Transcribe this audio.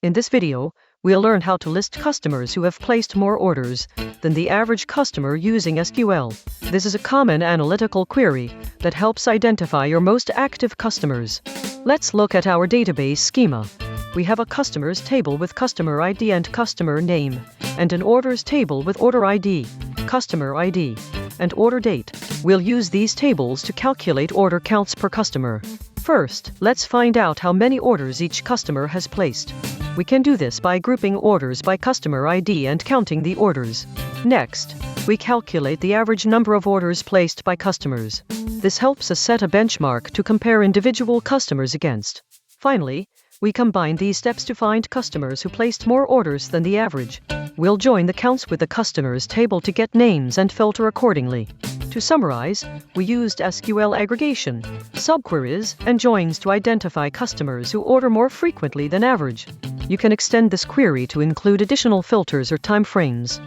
In this video, we'll learn how to list customers who have placed more orders than the average customer using SQL. This is a common analytical query that helps identify your most active customers. Let's look at our database schema. We have a customers table with customer ID and customer name, and an orders table with order ID, customer ID, and order date. We'll use these tables to calculate order counts per customer. First, let's find out how many orders each customer has placed. We can do this by grouping orders by customer ID and counting the orders. Next, we calculate the average number of orders placed by customers. This helps us set a benchmark to compare individual customers against. Finally, we combine these steps to find customers who placed more orders than the average. We'll join the counts with the customers table to get names and filter accordingly. To summarize, we used SQL aggregation, subqueries, and joins to identify customers who order more frequently than average. You can extend this query to include additional filters or time frames.